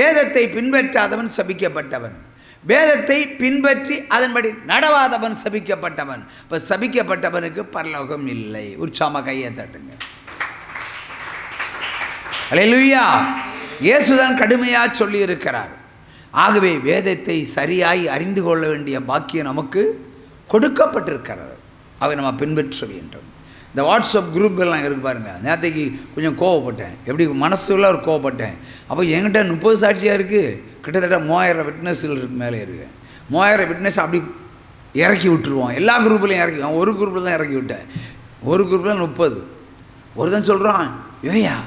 வேதத்தை பின்பற்றாதவன் சபிக்கப்பட்டவன், வேதத்தை பின்பற்றி அதன்படி நடவாதவன் சபிக்கப்பட்டவன். இப்போ சபிக்கப்பட்டவனுக்கு பரலோகம் இல்லை. உற்சாகமாக கையை தட்டுங்க. அல்லேலூயா. இயேசுதான் கடுமையாக சொல்லி இருக்கிறார். ஆகவே வேதத்தை சரியாய் அறிந்து கொள்ள வேண்டிய பாக்கியம் நமக்கு கொடுக்கப்பட்டிருக்கிறது. அவை நம்ம பின்பற்ற வேண்டும். இந்த வாட்ஸ்அப் குரூப் எல்லாம் இருக்கு பாருங்கள். நேற்றுக்கு கொஞ்சம் கோவப்பட்டேன், எப்படி மனசுல ஒரு கோவப்பட்டேன். அப்போ என்கிட்ட 30 சாட்சியாக இருக்குது, கிட்டத்தட்ட 3000 விட்னஸ்களுக்கு மேலே இருக்குது. 3000 விட்னஸ் அப்படி இறக்கி விட்டுருவோம். எல்லா குரூப்லையும் இறக்கி, ஒரு குரூப்பில் தான் இறக்கி விட்டேன். ஒரு குரூப்பில் 30. ஒருத்தன் சொல்கிறான், ஏயா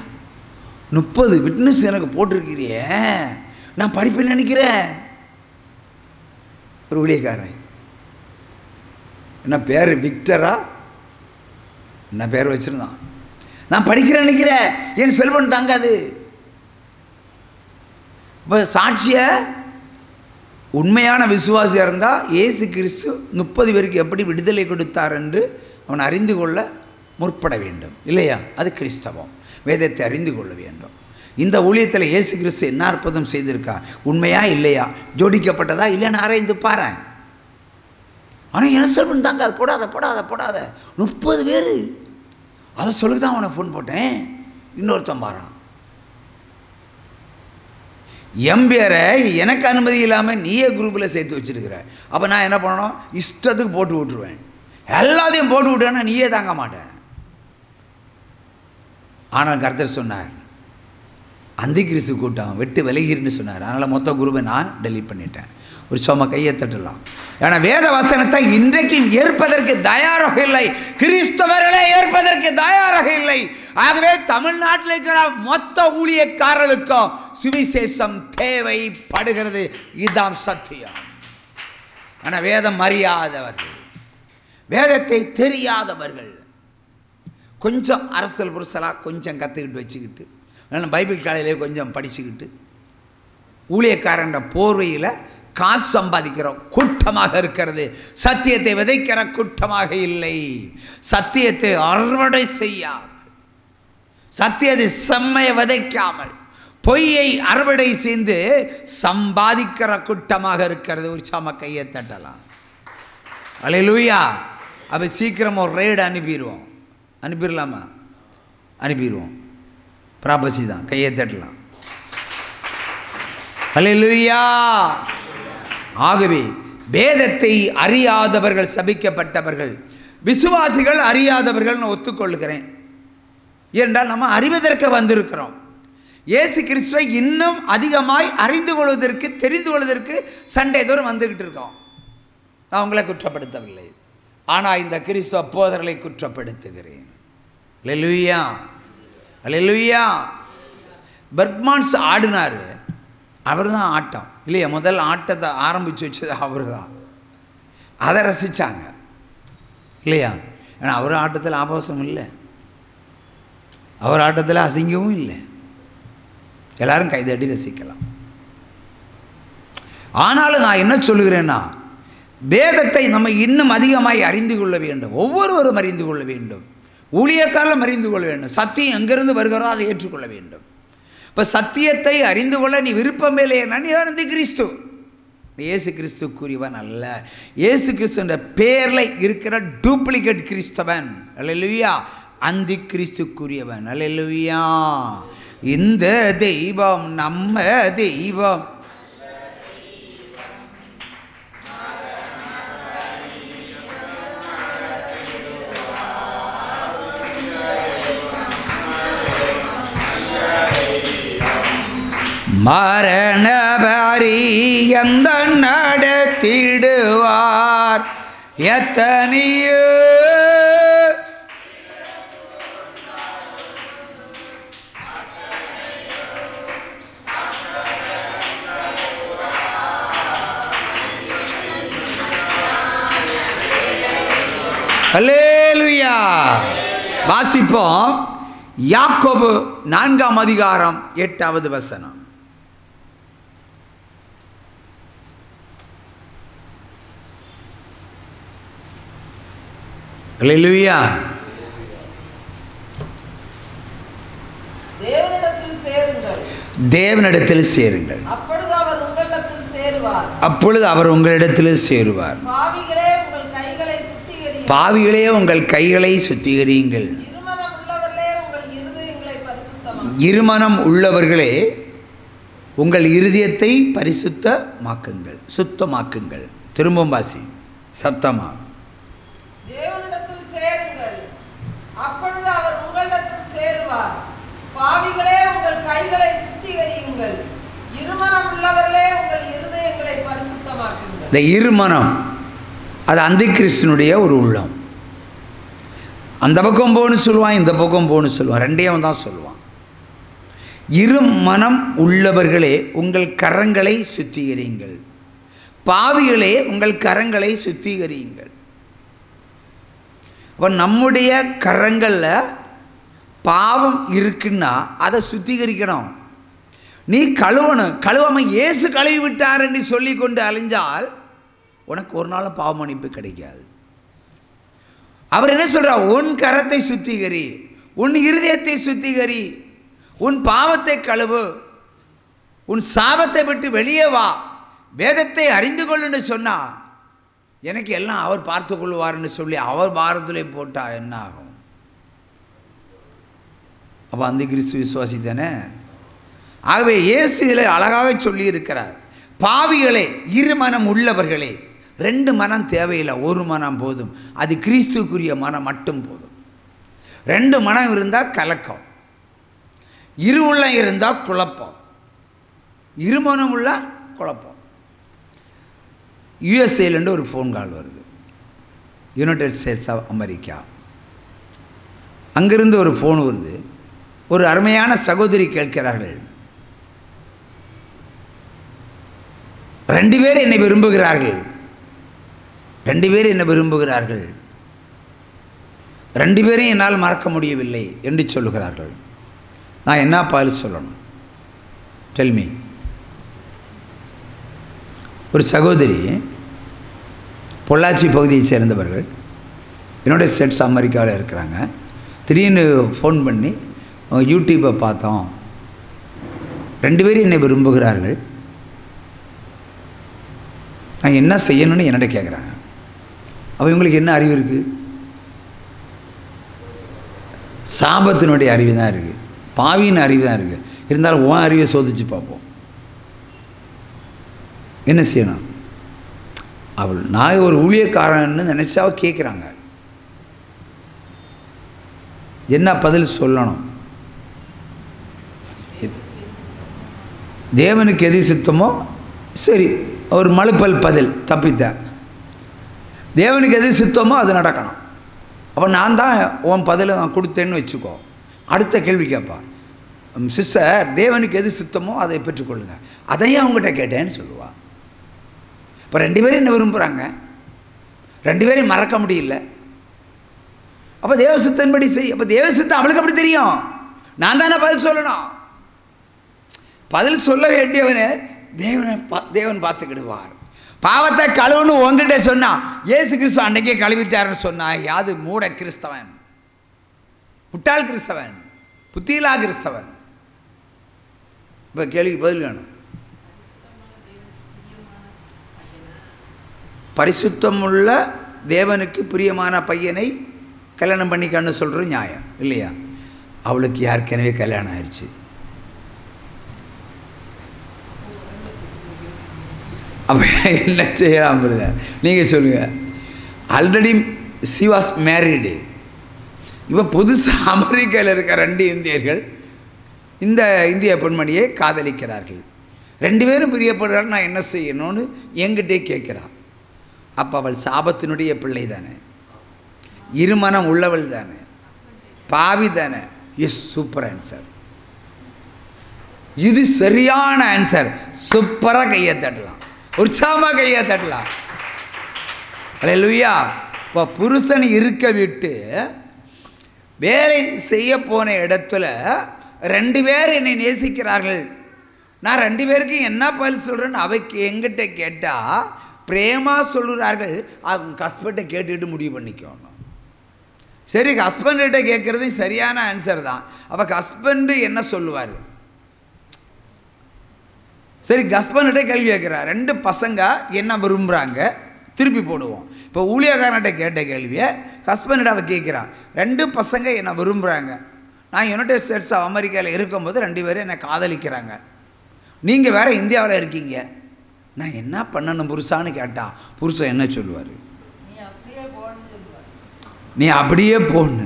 30 விட்னஸ் எனக்கு போட்டிருக்கிறியே, நான் படிப்பேன்னு நினைக்கிறேன். ஒரு ஊழியக்காரன், என்ன பேர் விக்டரா என்ன பேர் வச்சுருந்தான். நான் படிக்கிறேன்னு நினைக்கிறேன், என் செல்வன் தாங்காது. இப்போ சாட்சிய உண்மையான விசுவாசியாக இருந்தால் இயேசு கிறிஸ்து 30 பேருக்கு எப்படி விடுதலை கொடுத்தார் என்று அவன் அறிந்து கொள்ள முற்பட வேண்டும் இல்லையா? அது கிறிஸ்தவம். வேதத்தை அறிந்து கொள்ள வேண்டும். இந்த ஊழியத்தில் இயேசு கிறிஸ்து என்ன அற்புதம் செய்திருக்கா, உண்மையா இல்லையா, ஜோடிக்கப்பட்டதா இல்லைன்னு ஆராய்ந்து பாரு. ஆனால் என்ன செல்வன் தாங்க, அது போடாத போடாத போடாத 30 பேர். அதை சொல்லுக்கு தான் அவனை ஃபோன் போட்டேன். இன்னொருத்தன் பாரான், என் பேரை எனக்கு அனுமதி இல்லாமல் நீயே குரூப்பில் சேர்த்து வச்சுருக்கிற. அப்போ நான் என்ன பண்ணணும், இஷ்டத்துக்கு போட்டு விட்டுருவேன். எல்லாத்தையும் போட்டு விட்டேன்னா நீயே தாங்க மாட்டேன். ஆனால் கர்த்தர் சொன்னார், அந்தி கிறிஸ்து கூட்டம் விட்டு விலகிருன்னு சொன்னார். அதனால் மொத்த குரூப்பை நான் டெலீட் பண்ணிட்டேன். ஒரு சும்மா கையை தட்டலாம். ஏன்னா வேத வசனத்தை இன்றைக்கும் ஏற்பதற்கு தயாராக இல்லை, கிறிஸ்தவர்களே ஏற்பதற்கு தயாராக இல்லை. ஆகவே தமிழ்நாட்டில் இருக்கிற மொத்த ஊழியக்காரர்களுக்கும் சுவிசேஷம் தேவைப்படுகிறது. இதுதான் சத்தியம். ஆனால் வேதம் அறியாதவர்கள், வேதத்தை தெரியாதவர்கள் கொஞ்சம் அரசியல் புருஷலாக கொஞ்சம் கற்றுக்கிட்டு வச்சுக்கிட்டு, பைபிள் காலையிலே கொஞ்சம் படிச்சுக்கிட்டு, ஊழியக்காரன் போர்வையில் காசு சம்பாதிக்கிற கூட்டமாக இருக்கிறது. சத்தியத்தை விதைக்கிற கூட்டமாக இல்லை. சத்தியத்தை அறுவடை செய்யாமல், சத்தியத்தை செம்மைய விதைக்காமல், பொய்யை அறுவடை செய்து சம்பாதிக்கிற கூட்டமாக இருக்கிறது. ஒரு சாம கையை தட்டலாம். அல்லேலூயா. அப்போ சீக்கிரம் ஒரு ரெய்டு அனுப்பிடலாமா? அனுப்பிடுவோம். ப்ராபசி தான். கையை தட்டலாம். அல்லேலூயா. ஆகவே வேதத்தை அறியாதவர்கள் சபிக்கப்பட்டவர்கள், விசுவாசிகள் அறியாதவர்கள் நான் ஒத்துக்கொள்கிறேன். என்றால் நம்ம அறிவதற்கு வந்திருக்கிறோம். இயேசு கிறிஸ்துவை இன்னும் அதிகமாய் அறிந்து கொள்வதற்கு, தெரிந்து கொள்வதற்கு சண்டே தோறும் வந்துக்கிட்டு இருக்கோம். நான் உங்களை குற்றப்படுத்தவில்லை, ஆனால் இந்த கிறிஸ்துவ போதர்களை குற்றப்படுத்துகிறேன். அல்லேலூயா. அல்லேலூயா. பெர்க்மான்ஸ் ஆடினார், அவர் தான் ஆட்டம் இல்லையா? முதல் ஆட்டத்தை ஆரம்பித்து வச்சது அவர் தான். அதை ரசித்தாங்க இல்லையா? ஏன்னா அவர் ஆட்டத்தில் ஆபாசம் இல்லை, அவர் ஆட்டத்தில் அசிங்கமும் இல்லை. எல்லாரும் கைதட்டி ரசிக்கலாம். ஆனாலும் நான் என்ன சொல்லுகிறேன்னா, வேதத்தை நம்ம இன்னும் அதிகமாய் அறிந்து கொள்ள வேண்டும். ஒவ்வொருவரும் அறிந்து கொள்ள வேண்டும். ஊழியக்காரரும் அறிந்து கொள்ள வேண்டும். சத்தியம் எங்கிருந்து வருகிறதோ அதை ஏற்றுக்கொள்ள வேண்டும். இப்போ சத்தியத்தை அறிந்து கொள்ள நீ விருப்பமே இல்லையா? நீ அந்தி கிறிஸ்து. இயேசு கிறிஸ்துக்குரியவன் அல்ல. இயேசு கிறிஸ்துன்ற பேரில் இருக்கிற டூப்ளிகேட் கிறிஸ்தவன். அல்லேலூயா. அந்தி கிறிஸ்துக்குரியவன். அல்லேலூயா. இந்த தெய்வம் நம்ம தெய்வம், மரண பரியந்த நடத்திடுவார். எத்தனையோ அல்லேலூயா. வாசிப்போம். யாக்கோபு 4ஆம் அதிகாரம் 8வது வசனம். அல்லேலூயா. தேவனிடத்தில் சேருங்கள், அப்பொழுது அவர் உங்களிடத்தில் சேருவார். அப்பொழுது அவர் உங்களிடத்தில் சேருவார். பாவிகளே உங்கள் கைகளை சுத்திகரியுங்கள், பாவிகளே உங்கள் கைகளை சுத்திகரியுங்கள். இருமனம் உள்ளவர்களே உங்கள் இருதயங்களை பரிசுத்தமாக்குங்கள், இருமனம் உள்ளவர்களே உங்கள் இருதயத்தை பரிசுத்தமாக்குங்கள், சுத்தமாக்குங்கள். திரும்பவும் வாசி சப்தமாக. தேவனிடத்தில் சேருங்கள், அப்பொழுது அவர் உங்களிடத்தில் சேருவார். பாவிகளே உங்கள் கைகளை சுத்திகரியுங்கள், இருமனம் உள்ளவர்களே உங்கள் இருதயங்களை பரிசுத்தமாக்குங்கள். இந்த இருமனம் அது அந்திகிறிஸ்துனுடைய ஒரு உள்ளம். அந்த பக்கம் போன்னு சொல்லுவான், இந்த பக்கம் போன்னு சொல்லுவான், ரெண்டையும் தான் சொல்லுவான். இருமனம் உள்ளவர்களே உங்கள் கரங்களை சுத்திகரியுங்கள், பாவிகளே உங்கள் கரங்களை சுத்திகரியுங்கள். அப்போ நம்முடைய கரங்களில் பாவம் இருக்குன்னா அதை சுத்திகரிக்கணும். நீ கழுவணும். கழுவாமல் இயேசு கழுவி விட்டார் என்று சொல்லி கொண்டு அலைஞ்சால் உனக்கு ஒரு நாளும் பாவ மன்னிப்பு கிடைக்காது. அவர் என்ன சொல்கிறார்? உன் கரத்தை சுத்திகரி, உன் இருதயத்தை சுத்திகரி, உன் பாவத்தை கழுவு, உன் சாபத்தை விட்டு வெளியே வா, வேதத்தை அறிந்து கொள்ளுன்னு சொன்னால் எனக்கு எல்லாம் அவர் பார்த்து கொள்வார்னு சொல்லி அவர் பாரத்திலே போட்டால் என்ன ஆகும்? அப்போ அந்த கிறிஸ்து விசுவாசி தானே. ஆகவே இயேசு இதில் அழகாக சொல்லி இருக்கிறார், பாவிகளே இருமனம் உள்ளவர்களே. ரெண்டு மனம் தேவையில்லை, ஒரு மனம் போதும். அது கிறிஸ்துக்குரிய மனம் மட்டும் போதும். ரெண்டு மனம் இருந்தால் கலக்கம், இரு உள்ளம் இருந்தால் குழப்பம், இருமனம் உள்ள குழப்பம். யுஎஸ்ஏலேருந்து ஒரு ஃபோன் கால் வருது, யுனைடெட் ஸ்டேட்ஸ் ஆஃப் அமெரிக்கா. அங்கிருந்து ஒரு ஃபோன் வருது. ஒரு அருமையான சகோதரி கேட்கிறார்கள், 2 பேர் என்னை விரும்புகிறார்கள், 2 பேர் என்னை விரும்புகிறார்கள், 2 பேரையும் என்னால் மறக்க முடியவில்லை என்று சொல்லுகிறார்கள். நான் என்ன பதில் சொல்லணும்? டெல்மி. ஒரு சகோதரி பொள்ளாச்சி பகுதியை சேர்ந்தவர்கள், யுனைடெட் ஸ்டேட்ஸ் அமெரிக்காவில் இருக்கிறாங்க. திடீர்னு ஃபோன் பண்ணி யூடியூப்பை பார்த்தோம், 2 பேரும் என்னை விரும்புகிறார்கள், நான் என்ன செய்யணும்னு என்னிட கேட்குறாங்க. அப்போ இவங்களுக்கு என்ன அறிவு இருக்குது? சாபத்தினுடைய அறிவு தான் இருக்குது, பாவியின் அறிவு தான் இருக்குது. இருந்தாலும் உன் அறிவை சோதித்து பார்ப்போம். என்ன செய்யணும்? அவள் நான் ஒரு ஊழியக்காரன்னு நினச்சா கேட்குறாங்க, என்ன பதில் சொல்லணும்? தேவனுக்கு எது சித்தமோ சரி, ஒரு மழுப்பல் பதில் தப்பித்த. தேவனுக்கு எது சித்தமோ அது நடக்கணும். அப்போ நான் தான் உன் பதிலை நான் கொடுத்தேன்னு வச்சுக்கோ. அடுத்த கேள்வி கேட்பா, சிஸ்டர் தேவனுக்கு எது சித்தமோ அதை பெற்றுக்கொள்ளுங்க, அதையும் அவங்ககிட்ட கேட்டேன்னு சொல்லுவாள். இப்போ 2 பேரும் என்ன விரும்புகிறாங்க, 2 பேரையும் மறக்க முடியல. அப்போ தேவசித்தன்படி செய். அப்போ தேவசித்தம் அவளுக்கு அப்படி தெரியும், நான் தானே பதில் சொல்லணும். பதில் சொல்ல வேண்டியவனே தேவன் பார்த்துக்கிடுவார். பாவத்தை கழுவுன்னு உங்ககிட்ட சொன்னா, இயேசு கிறிஸ்து அன்னைக்கே கழுவிட்டாருன்னு சொன்னா யாது மூட கிறிஸ்தவன், முட்டாள் கிறிஸ்தவன், புத்தியிலா கிறிஸ்தவன். இப்போ கேள்விக்கு பதில் வேணும். பரிசுத்தமுள்ள தேவனுக்கு பிரியமான பையனை கல்யாணம் பண்ணிக்கன்னு சொல்கிற நியாயம் இல்லையா? அவளுக்கு யாருக்கெனவே கல்யாணம் ஆயிடுச்சு. அப்போ என்ன செய்யலாம்? நீங்கள் சொல்லுங்கள். Already she was married. இப்போ புதுசாக அமெரிக்காவில் இருக்க 2 இந்தியர்கள் இந்த இந்திய பெண்மணியை காதலிக்கிறார்கள். 2 பேரும் பிரியப்படுறார்கள். நான் என்ன செய்யணும்னு என்கிட்டே கேட்குறான். அப்போ அவள் சாபத்தினுடைய பிள்ளை தானே, இருமனம் உள்ளவள் தானே, பாவி தானே. Yes, super answer. இது சரியான ஆன்சர். சூப்பராக கையை தட்டலாம், உற்சாகமாக கையை தட்டலாம். அல்லேலூயா. இப்போ புருஷன் இருக்க விட்டு வேலை செய்ய போன இடத்துல 2 பேர் என்னை நேசிக்கிறார்கள், நான் 2 பேருக்கு என்ன பதில் சொல்கிறேன்னு அவைக்கு எங்கிட்ட கேட்டால் பிரேமா சொல்லுறார்கள். அவங்க ஹஸ்பண்டை கேட்டுக்கிட்டு முடிவு பண்ணிக்கணும். சரி, ஹஸ்பண்ட்கிட்ட கேட்குறது சரியான ஆன்சர் தான். அப்போ ஹஸ்பண்டு என்ன சொல்லுவார்? சரி, ஹஸ்பண்ட்கிட்ட கேள்வி கேட்குறா, 2 பசங்க என்ன விரும்புகிறாங்க, திருப்பி போடுவோம். இப்போ ஊழியக்காரன்கிட்ட கேட்ட கேள்வியை ஹஸ்பண்ட அவ கேட்குறான், 2 பசங்க என்ன விரும்புகிறாங்க, நான் யுனைடெட் ஸ்டேட்ஸ் ஆஃப் அமெரிக்காவில் இருக்கும்போது 2 பேரும் என்னை காதலிக்கிறாங்க, நீங்கள் வேறு இந்தியாவில் இருக்கீங்க, நான் என்ன பண்ணணும் புருஷான்னு கேட்டால் புருஷன் என்ன சொல்லுவார்? நீ அப்படியே போன்னு.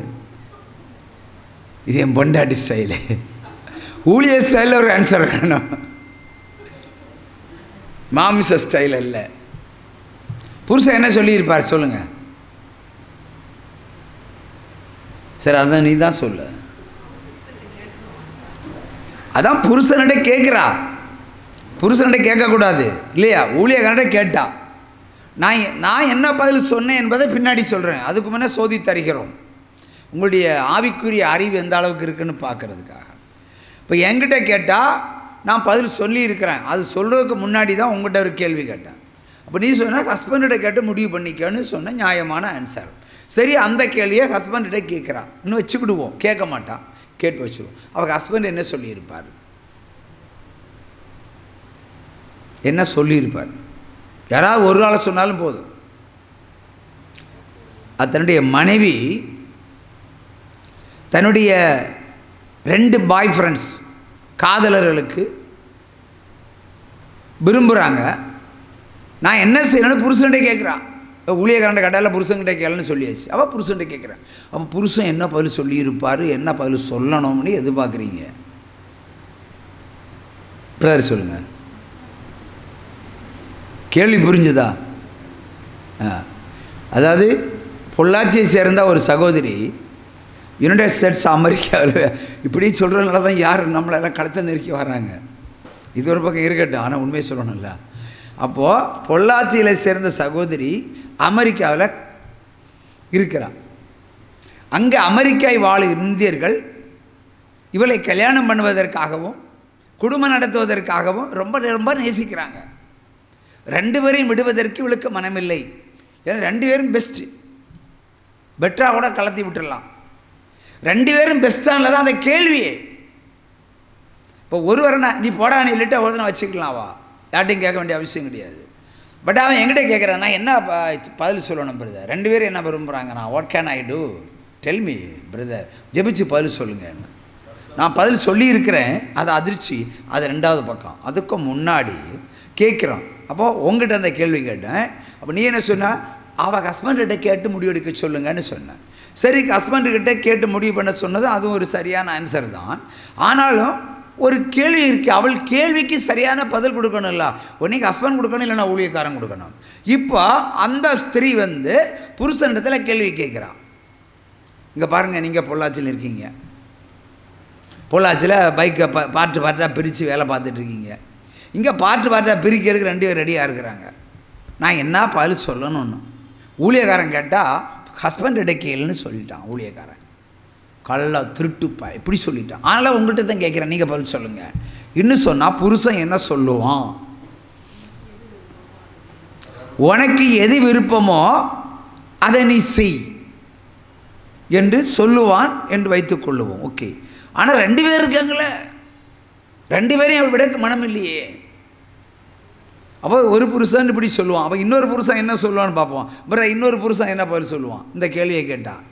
இது என் பொண்டாட்டி ஸ்டைலு. ஊழியர் ஸ்டைலில் ஒரு ஆன்சர் வேணும், மாமிச ஸ்டைல் இல்லை. புருஷன் என்ன சொல்லியிருப்பார் சொல்லுங்கள்? சரி, அதான் நீ தான் சொல்லு. அதான் புருஷன்கிட்ட கேட்குறா, புருஷன்கிட்ட கேட்கக்கூடாது இல்லையா? ஊழியக்காரன்கிட்ட கேட்டா, நான் என்ன பதில் சொன்னேன் என்பதை பின்னாடி சொல்கிறேன். அதுக்கு முன்னே சோதி தருகிறோம் உங்களுடைய ஆவிக்குரிய அறிவு எந்த அளவுக்கு இருக்குன்னு பார்க்குறதுக்காக. இப்போ என்கிட்ட கேட்டால் நான் பதில் சொல்லியிருக்கிறேன், அது சொல்கிறதுக்கு முன்னாடி தான் உங்கள்கிட்ட ஒரு கேள்வி கேட்டேன். அப்போ நீ சொன்னால் ஹஸ்பண்ட்கிட்ட கேட்டு முடிவு பண்ணிக்கன்னு சொன்ன நியாயமான ஆன்சர். சரி, அந்த கேள்வியை ஹஸ்பண்ட்கிட்ட கேட்குறான், இன்னும் வச்சுக்கிடுவோம், கேட்க மாட்டான், கேட்டு வச்சுருவோம். அவங்க ஹஸ்பண்ட் என்ன சொல்லியிருப்பார்? என்ன சொல்லியிருப்பார்? யாராவது ஒரு ஆளை சொன்னாலும் போதும். அது தன்னுடைய மனைவி தன்னுடைய 2 பாய் ஃப்ரெண்ட்ஸ் காதலர்களுக்கு விரும்புகிறாங்க, நான் என்ன செய்யணும்னு புருஷன்கிட்ட கேட்குறான். ஊழியக்காரண்ட கட்டால புருஷன்கிட்ட கேளுன்னு சொல்லியாச்சு. அவள் புருஷன்கிட்ட கேட்குறேன். அப்போ புருஷன் என்ன பதில் சொல்லியிருப்பார், என்ன பதில் சொல்லணும்னு எதிர்பார்க்குறீங்க? பிரதர் சொல்லுங்கள், கேள்வி புரிஞ்சுதா? அதாவது பொள்ளாச்சியை சேர்ந்த ஒரு சகோதரி யுனைடெட் ஸ்டேட்ஸ் அமெரிக்காவில் இப்படி சொல்கிறதுனால தான் யார் நம்மளெல்லாம் கழுத்தை நெருக்கி வர்றாங்க. இது ஒரு பக்கம் இருக்கட்டும், ஆனால் உண்மையை சொல்லணும்ல. அப்போது பொள்ளாச்சியில் சேர்ந்த சகோதரி அமெரிக்காவில் இருக்கிறார். அங்கே அமெரிக்காவை வாழும் இந்தியர்கள் இவளை கல்யாணம் பண்ணுவதற்காகவும் குடும்பம் நடத்துவதற்காகவும் ரொம்ப ரொம்ப நேசிக்கிறாங்க. 2 பேரையும் விடுவதற்கு இவளுக்கு மனமில்லை. ஏன்னா 2 பேரும் பெஸ்ட்டு, பெட்டராக கூட கலத்தி விட்டுடலாம். 2 பேரும் பெஸ்ட்டானில் தான் அந்த கேள்வியே. இப்போ ஒருவரனா நீ போடா நீ இல்லட்டா ஒருத்தனை வச்சுக்கலாம்வா, யார்ட்டையும் கேட்க வேண்டிய அவசியம் கிடையாது. பட் அவன் என்கிட்ட கேட்குறான், நான் என்ன பதில் சொல்லணும் பிரதர், 2 பேரும் என்ன விரும்புகிறாங்க, நான் what can I do, tell me brother, ஜெபிச்சு பதில் சொல்லுங்கள். நான் பதில் சொல்லியிருக்கிறேன், அது அதிர்ச்சி, அது 2வது பக்கம். அதுக்கு முன்னாடி கேட்குறான். அப்போது உங்ககிட்ட அந்த கேள்வி கேட்டேன். அப்போ நீ என்ன சொன்னால், அவள் ஹஸ்பண்ட்கிட்ட கேட்டு முடிவெடுக்க சொல்லுங்கன்னு சொன்னேன். சரி, ஹஸ்பண்ட்கிட்ட கேட்டு முடிவு பண்ண சொன்னது அதுவும் ஒரு சரியான ஆன்சர் தான். ஆனாலும் ஒரு கேள்வி இருக்குது, அவள் கேள்விக்கு சரியான பதில் கொடுக்கணும்ல. ஒன்றைக்கு ஹஸ்பண்ட் கொடுக்கணும், இல்லைன்னா ஊழியக்காரன் கொடுக்கணும். இப்போ அந்த ஸ்திரீ புருஷனிடத்தில் கேள்வி கேட்குறான். இங்கே பாருங்கள், நீங்கள் பொள்ளாச்சியில் இருக்கீங்க, பொள்ளாச்சியில் பைக்கை பார்ட்டாக பிரித்து வேலை பார்த்துட்ருக்கீங்க. இங்கே பார்ட்டாக பிரிக்கிறதுக்கு 2 பேர் ரெடியாக இருக்கிறாங்க. நான் என்ன பதில் சொல்லணும்னு ஊழியக்காரன் கேட்டால் ஹஸ்பண்ட் கேளுன்னு சொல்லிட்டான். ஊழியக்காரன் கள்ள திருட்டுப்பா இப்படி சொல்லிட்டான். அதனால் உங்கள்கிட்ட தான் கேட்குறேன், நீங்கள் பதில் சொல்லுங்கள். இன்னும் சொன்னால் புருஷன் என்ன சொல்லுவான், உனக்கு எது விருப்பமோ அதை நீ செய் என்று சொல்லுவான் என்று வைத்துக்கொள்ளுவோம். ஓகே, ஆனால் 2 பேர் இருக்காங்களே, 2 பேரையும் விட மனம் இல்லையே. அப்போ ஒரு புருஷன் இப்படி சொல்லுவான், அப்போ இன்னொரு புருஷன் என்ன சொல்லுவான்னு பார்ப்போம். அப்புறம் இன்னொரு புருஷன் என்ன பதில் சொல்லுவான் இந்த கேள்வியை கேட்டால்.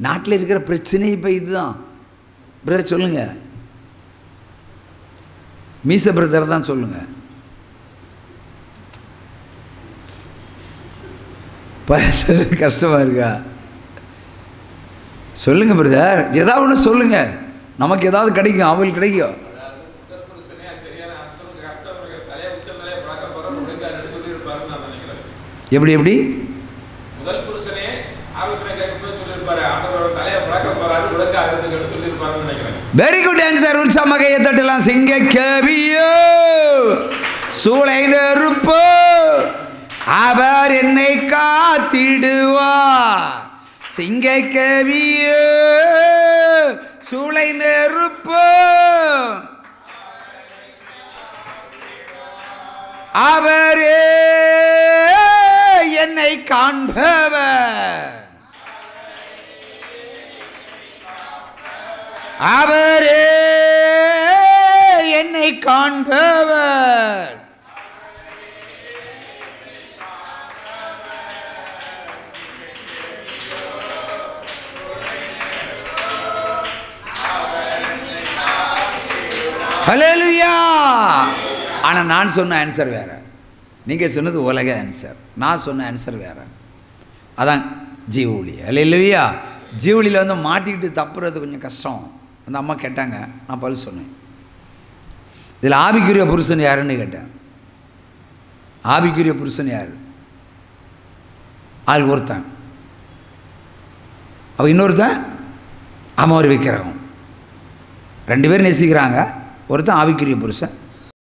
நாட்டில் இருக்கிற பிரச்சனை இப்போ இதுதான். பிரதர் சொல்லுங்கள், மீச பிரதர் தான் சொல்லுங்கள். கஷ்டமாக இருக்கா? சொல்லுங்கள் பிரதர், ஏதாவது ஒன்று சொல்லுங்கள், நமக்கு ஏதாவது கிடைக்கும், அவங்களுக்கு கிடைக்கும். எப்படி எப்படி முதல் புருஷனே ஆலோசனை கேட்கும்போது சொல்லியிருப்பாரு, ஆண்டவரோட தலையை புழக்க போறாரு, உலக அறுத்து கேட்டு சொல்லியிருப்பாருன்னு நினைக்கிறேன். Very good answer. உற்சாகமாக கையை தட்டலாம். சிங்க கவியோ சூளை நெருப்போ அவர் என்னை காத்திடுவார். சிங்க கவியோ சூளை நெருப்போ அவரே என்னை காண்பவர், அவரே என்னை காண்பவர். ஹல்லேலூயா. ஆனால் நான் சொன்ன ஆன்சர் வேறு, நீங்கள் சொன்னது உலக ஆன்சர், நான் சொன்ன ஆன்சர் வேறு. அதான் ஜீவொளி. ஹல்லேலூயா. ஜீவொளியில் வந்து மாட்டிக்கிட்டு தப்புறது கொஞ்சம் கஷ்டம். அந்த அம்மா கேட்டாங்க, நான் பதில் சொன்னேன். இதில் ஆவிக்குரிய புருஷன் யாருன்னு கேட்டேன். ஆவிக்குரிய புருஷன் யார்? ஆள் ஒருத்தன், அவள் இன்னொருத்தன் அவன் ஒரு விக்கிரகம். 2 பேர் நேசிக்கிறாங்க. ஒருத்தன் ஆவிக்குரிய புருஷன்,